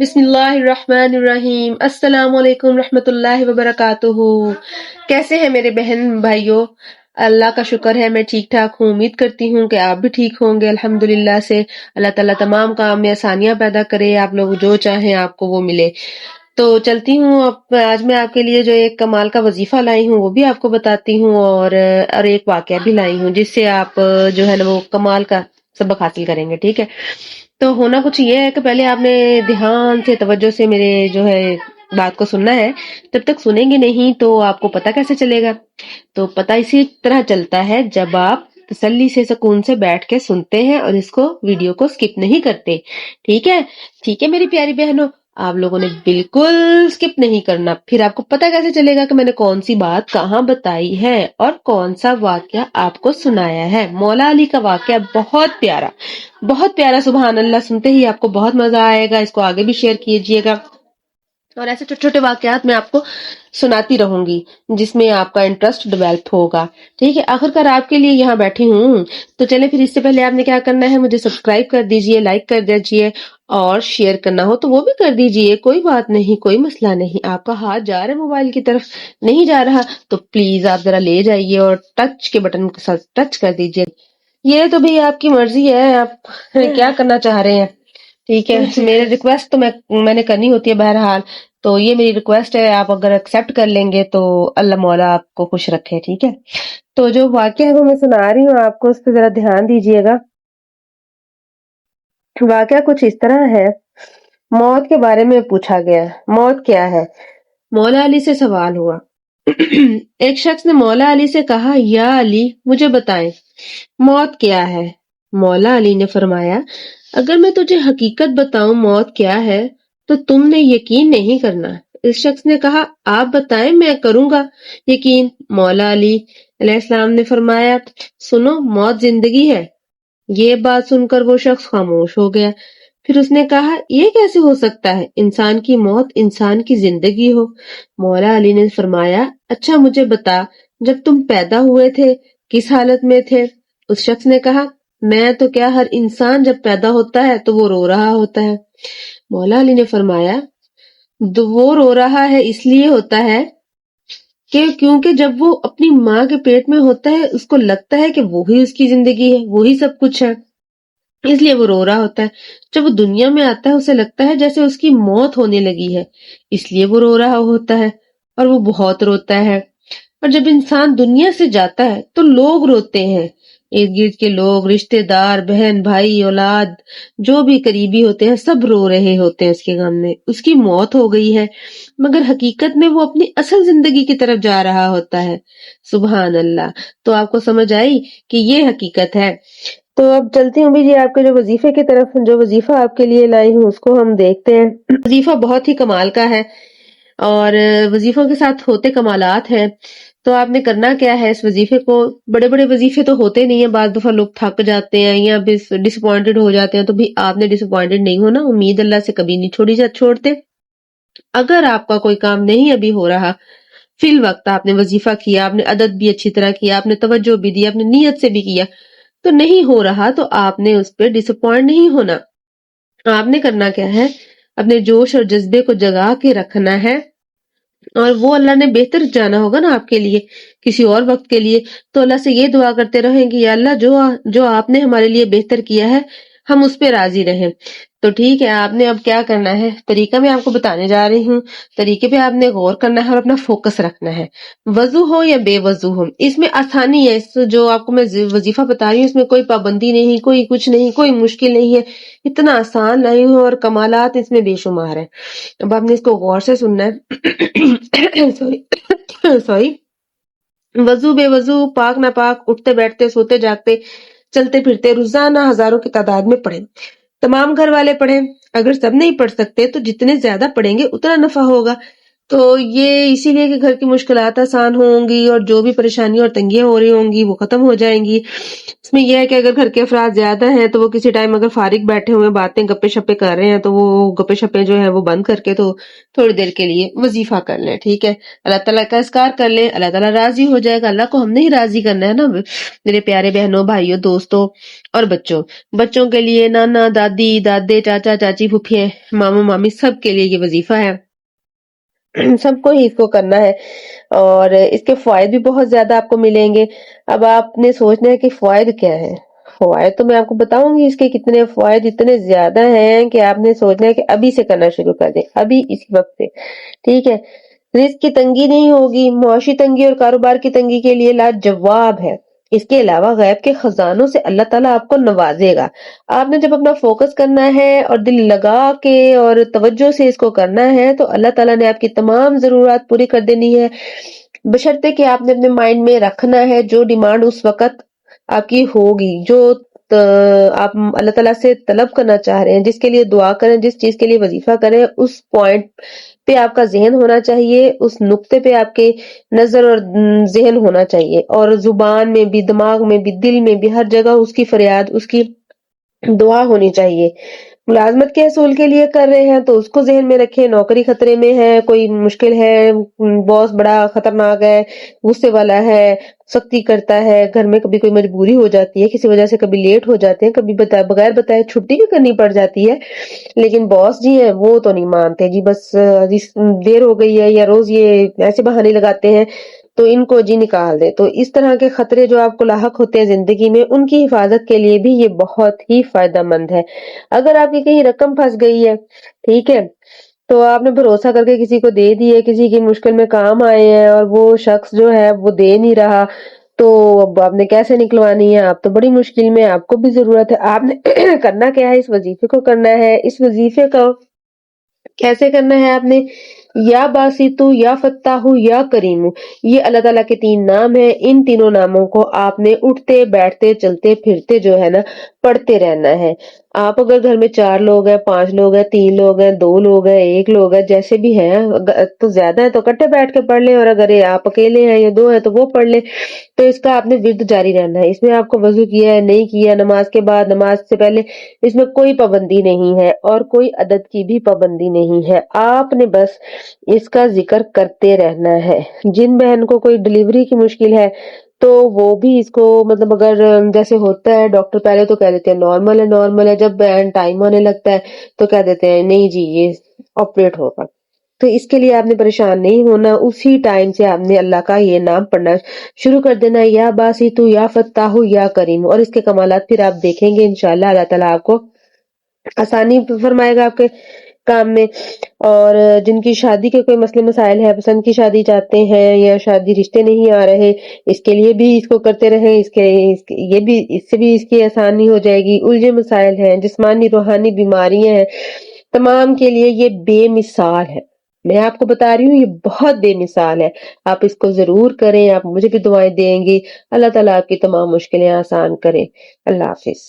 بسم اللہ الرحمن الرحیم، السلام علیکم رحمۃ اللہ وبرکاتہ۔ کیسے ہیں میرے بہن بھائیوں؟ اللہ کا شکر ہے میں ٹھیک ٹھاک ہوں۔ امید کرتی ہوں کہ آپ بھی ٹھیک ہوں گے الحمدللہ سے۔ اللہ تعالیٰ تمام کام میں آسانیاں پیدا کرے، آپ لوگ جو چاہیں آپ کو وہ ملے۔ تو چلتی ہوں، اب آج میں آپ کے لیے جو ایک کمال کا وظیفہ لائی ہوں وہ بھی آپ کو بتاتی ہوں، اور ایک واقعہ بھی لائی ہوں جس سے آپ جو ہے نا وہ کمال کا سبق حاصل کریں گے، ٹھیک ہے؟ تو ہونا کچھ یہ ہے کہ پہلے آپ نے دھیان سے توجہ سے میرے جو ہے بات کو سننا ہے۔ جب تک سنیں گے نہیں تو آپ کو پتہ کیسے چلے گا؟ تو پتہ اسی طرح چلتا ہے جب آپ تسلی سے سکون سے بیٹھ کے سنتے ہیں اور اس کو ویڈیو کو سکپ نہیں کرتے، ٹھیک ہے؟ ٹھیک ہے میری پیاری بہنوں، آپ لوگوں نے بالکل سکپ نہیں کرنا، پھر آپ کو پتہ کیسے چلے گا کہ میں نے کون سی بات کہاں بتائی ہے اور کون سا واقعہ آپ کو سنایا ہے۔ مولا علی کا واقعہ بہت پیارا، بہت پیارا، سبحان اللہ، سنتے ہی آپ کو بہت مزہ آئے گا، اس کو آگے بھی شیئر کیجئے گا، اور ایسے چھوٹے چھوٹے واقعات میں آپ کو سناتی رہوں گی جس میں آپ کا انٹرسٹ ڈیولپ ہوگا، ٹھیک ہے؟ آخر کار آپ کے لیے یہاں بیٹھی ہوں، تو چلے پھر اس سے پہلے آپ نے کیا کرنا ہے، مجھے سبسکرائب کر دیجئے، لائک کر دیجئے، اور شیئر کرنا ہو تو وہ بھی کر دیجئے، کوئی بات نہیں، کوئی مسئلہ نہیں۔ آپ کا ہاتھ جا رہا ہے موبائل کی طرف، نہیں جا رہا تو پلیز آپ ذرا لے جائیے اور ٹچ کے بٹن کے ساتھ ٹچ کر دیجئے۔ یہ تو بھی آپ کی مرضی ہے، آپ کیا کرنا چاہ رہے ہیں، ٹھیک ہے؟ میرے ریکویسٹ تو میں نے کرنی ہوتی ہے بہرحال، تو یہ میری ریکویسٹ ہے، آپ اگر ایکسپٹ کر لیں گے تو اللہ مولا آپ کو خوش رکھے، ٹھیک ہے؟ تو جو واقعہ ہے وہ میں سنا رہی ہوں آپ کو، اس پہ ذرا دھیان دیجئے گا۔ واقعہ کچھ اس طرح ہے، موت کے بارے میں پوچھا گیا، موت کیا ہے؟ مولا علی سے سوال ہوا۔ ایک شخص نے مولا علی سے کہا، یا علی مجھے بتائیں موت کیا ہے؟ مولا علی نے فرمایا، اگر میں تجھے حقیقت بتاؤں موت کیا ہے تو تم نے یقین نہیں کرنا۔ اس شخص نے کہا، آپ بتائیں میں کروں گا یقین۔ مولا علی علیہ السلام نے فرمایا، سنو موت زندگی ہے۔ یہ بات سن کر وہ شخص خاموش ہو گیا۔ پھر اس نے کہا، یہ کیسے ہو سکتا ہے انسان کی موت انسان کی زندگی ہو؟ مولا علی نے فرمایا، اچھا مجھے بتا، جب تم پیدا ہوئے تھے کس حالت میں تھے؟ اس شخص نے کہا، میں تو کیا، ہر انسان جب پیدا ہوتا ہے تو وہ رو رہا ہوتا ہے۔ مولا علی نے فرمایا، وہ رو رہا ہے اس لیے ہوتا ہے کہ کیونکہ جب وہ اپنی ماں کے پیٹ میں ہوتا ہے اس کو لگتا ہے کہ وہی اس کی زندگی ہے، وہی سب کچھ ہے، اس لیے وہ رو رہا ہوتا ہے۔ جب وہ دنیا میں آتا ہے اسے لگتا ہے جیسے اس کی موت ہونے لگی ہے، اس لیے وہ رو رہا ہوتا ہے، اور وہ بہت روتا ہے۔ اور جب انسان دنیا سے جاتا ہے تو لوگ روتے ہیں، ارد گرد کے لوگ، رشتے دار، بہن بھائی، اولاد، جو بھی قریبی ہوتے ہیں سب رو رہے ہوتے ہیں اس کے غم میں، اس کی موت ہو گئی ہے، مگر حقیقت میں وہ اپنی اصل زندگی کی طرف جا رہا ہوتا ہے۔ سبحان اللہ! تو آپ کو سمجھ آئی کہ یہ حقیقت ہے۔ تو اب چلتی ہوں بھی جی آپ کے جو وظیفے کی طرف، جو وظیفہ آپ کے لیے لائی ہوں اس کو ہم دیکھتے ہیں۔ وظیفہ بہت ہی کمال کا ہے، اور وظیفوں کے ساتھ ہوتے کمالات ہیں۔ تو آپ نے کرنا کیا ہے، اس وظیفے کو، بڑے بڑے وظیفے تو ہوتے نہیں ہیں، بعض دفعہ لوگ تھک جاتے ہیں یا ڈس اپوائنٹڈ ہو جاتے ہیں، تو بھی آپ نے ڈس اپوائنٹڈ نہیں ہونا، امید اللہ سے کبھی نہیں چھوڑتے۔ اگر آپ کا کوئی کام نہیں ابھی ہو رہا، فی الوقت آپ نے وظیفہ کیا، آپ نے عدد بھی اچھی طرح کیا، آپ نے توجہ بھی دی، آپ نے نیت سے بھی کیا، تو نہیں ہو رہا تو آپ نے اس پہ ڈس اپوائنٹ نہیں ہونا۔ آپ نے کرنا کیا ہے، اپنے جوش اور جذبے کو جگا کے رکھنا ہے، اور وہ اللہ نے بہتر جانا ہوگا نا آپ کے لیے کسی اور وقت کے لیے، تو اللہ سے یہ دعا کرتے رہیں کہ یا اللہ جو آپ نے ہمارے لیے بہتر کیا ہے ہم اس پہ راضی رہیں۔ تو ٹھیک ہے، آپ نے اب کیا کرنا ہے، طریقہ میں آپ کو بتانے جا رہی ہوں، طریقے پہ آپ نے غور کرنا ہے اور اپنا فوکس رکھنا ہے، وضو ہو یا بے وضو ہو، اس میں آسانی ہے، اس جو آپ کو میں وظیفہ بتا رہی ہوں اس میں کوئی پابندی نہیں، کوئی کچھ نہیں، کوئی مشکل نہیں ہے، اتنا آسان لائی ہوں اور کمالات اس میں بے شمار ہیں۔ اب آپ نے اس کو غور سے سننا ہے۔ سوری، وضو بے وضو، پاک ناپاک، اٹھتے بیٹھتے، سوتے جاگتے، چلتے پھرتے، روزانہ ہزاروں کی تعداد میں پڑھیں، تمام گھر والے پڑھیں، اگر سب نہیں پڑھ سکتے تو جتنے زیادہ پڑھیں گے اتنا نفع ہوگا۔ تو یہ اسی لیے کہ گھر کی مشکلات آسان ہوں گی اور جو بھی پریشانیاں اور تنگیاں ہو رہی ہوں گی وہ ختم ہو جائیں گی۔ اس میں یہ ہے کہ اگر گھر کے افراد زیادہ ہیں تو وہ کسی ٹائم اگر فارغ بیٹھے ہوئے باتیں گپے شپے کر رہے ہیں تو وہ گپے شپے جو ہے وہ بند کر کے تو تھوڑی دیر کے لیے وظیفہ کر لیں، ٹھیک ہے؟ اللہ تعالیٰ کا اذکار کر لیں، اللہ تعالیٰ راضی ہو جائے گا۔ اللہ کو ہم نے ہی راضی کرنا ہے نا میرے پیارے بہنوں، بھائیوں، دوستوں اور بچوں کے لیے نانا، دادی، دادے، چاچا، چاچی، پھوپھی، ماموں، مامی، سب کے لیے یہ وظیفہ ہے۔ سب کو ہی اس کو کرنا ہے اور اس کے فوائد بھی بہت زیادہ آپ کو ملیں گے۔ اب آپ نے سوچنا ہے کہ فوائد کیا ہے؟ فوائد تو میں آپ کو بتاؤں گی، اس کے کتنے فوائد اتنے زیادہ ہیں کہ آپ نے سوچنا ہے کہ ابھی سے کرنا شروع کر دیں، ابھی اسی وقت سے، ٹھیک ہے؟ رزق کی تنگی نہیں ہوگی، معاشی تنگی اور کاروبار کی تنگی کے لیے لاجواب ہے۔ اس کے علاوہ غیب کے خزانوں سے اللہ تعالیٰ آپ کو نوازے گا۔ آپ نے جب اپنا فوکس کرنا ہے اور دل لگا کے اور توجہ سے اس کو کرنا ہے تو اللہ تعالیٰ نے آپ کی تمام ضرورات پوری کر دینی ہے، بشرطے کہ آپ نے اپنے مائنڈ میں رکھنا ہے جو ڈیمانڈ اس وقت آپ کی ہوگی، جو آپ اللہ تعالیٰ سے طلب کرنا چاہ رہے ہیں، جس کے لیے دعا کریں، جس چیز کے لیے وظیفہ کریں، اس پوائنٹ پہ آپ کا ذہن ہونا چاہیے، اس نقطے پہ آپ کے نظر اور ذہن ہونا چاہیے، اور زبان میں بھی، دماغ میں بھی، دل میں بھی، ہر جگہ اس کی فریاد، اس کی دعا ہونی چاہیے۔ ملازمت کے حصول کے لیے کر رہے ہیں تو اس کو ذہن میں رکھیں، نوکری خطرے میں ہے، کوئی مشکل ہے، باس بڑا خطرناک ہے، غصے والا ہے، سختی کرتا ہے، گھر میں کبھی کوئی مجبوری ہو جاتی ہے، کسی وجہ سے کبھی لیٹ ہو جاتے ہیں، کبھی بغیر بتائے چھٹی بھی کرنی پڑ جاتی ہے، لیکن باس جی ہیں وہ تو نہیں مانتے جی، بس دیر ہو گئی ہے یا روز یہ ایسے بہانے لگاتے ہیں تو ان کو جی نکال دے۔ تو اس طرح کے خطرے جو آپ کو لاحق ہوتے ہیں زندگی میں، ان کی حفاظت کے لیے بھی یہ بہت ہی فائدہ مند ہے۔ اگر آپ کی کہیں رقم پھنس گئی ہے، ٹھیک ہے، تو آپ نے بھروسہ کر کے کسی کو دے دی ہے، کسی کی مشکل میں کام آئے ہیں اور وہ شخص جو ہے وہ دے نہیں رہا، تو اب آپ نے کیسے نکلوانی ہے؟ آپ تو بڑی مشکل میں، آپ کو بھی ضرورت ہے، آپ نے کرنا کیا ہے؟ اس وظیفے کو کرنا ہے۔ اس وظیفے کا کیسے کرنا ہے آپ نے؟ یا باسطو، یا فتاح، یا کریم، یہ اللہ تعالیٰ کے 3 نام ہیں۔ ان تینوں ناموں کو آپ نے اٹھتے بیٹھتے چلتے پھرتے جو ہے نا پڑھتے رہنا ہے۔ آپ اگر گھر میں 4 لوگ ہیں، 5 لوگ ہیں، 3 لوگ ہیں، 2 لوگ ہیں، 1 لوگ ہے، جیسے بھی ہیں، تو زیادہ ہے تو اکٹھے بیٹھ کے پڑھ لیں، اور اگر آپ اکیلے ہیں یا 2 ہیں تو وہ پڑھ لیں۔ تو اس کا آپ نے ورد جاری رہنا ہے۔ اس میں آپ کو وضو کیا ہے، نہیں کیا، نماز کے بعد، نماز سے پہلے، اس میں کوئی پابندی نہیں ہے اور کوئی عدد کی بھی پابندی نہیں ہے۔ آپ نے بس اس کا ذکر کرتے رہنا ہے۔ جن بہن کو کوئی ڈیلیوری کی مشکل ہے تو وہ بھی اس کو، مطلب اگر جیسے ہوتا ہے ڈاکٹر پہلے تو کہہ دیتے ہیں نارمل ہے، جب ٹائم ہونے لگتا ہے تو کہہ دیتے ہیں نہیں جی یہ آپریٹ ہوگا۔ تو اس کے لیے آپ نے پریشان نہیں ہونا، اسی ٹائم سے آپ نے اللہ کا یہ نام پڑھنا شروع کر دینا، یا باسطو، یا فتاح، یا کریم، اور اس کے کمالات پھر آپ دیکھیں گے انشاءاللہ اللہ تعالیٰ آپ کو آسانی فرمائے گا آپ کے کام میں۔ اور جن کی شادی کے کوئی مسئلے مسائل ہے، پسند کی شادی چاہتے ہیں یا شادی رشتے نہیں آ رہے، اس کے لیے بھی اس کو کرتے رہیں، یہ بھی اس سے بھی اس کی آسانی ہو جائے گی۔ الجھے مسائل ہیں، جسمانی روحانی بیماریاں ہیں، تمام کے لیے یہ بے مثال ہے۔ میں آپ کو بتا رہی ہوں یہ بہت بے مثال ہے، آپ اس کو ضرور کریں، آپ مجھے بھی دعائیں دیں گے، اللہ تعالیٰ آپ کی تمام مشکلیں آسان کرے۔ اللہ حافظ۔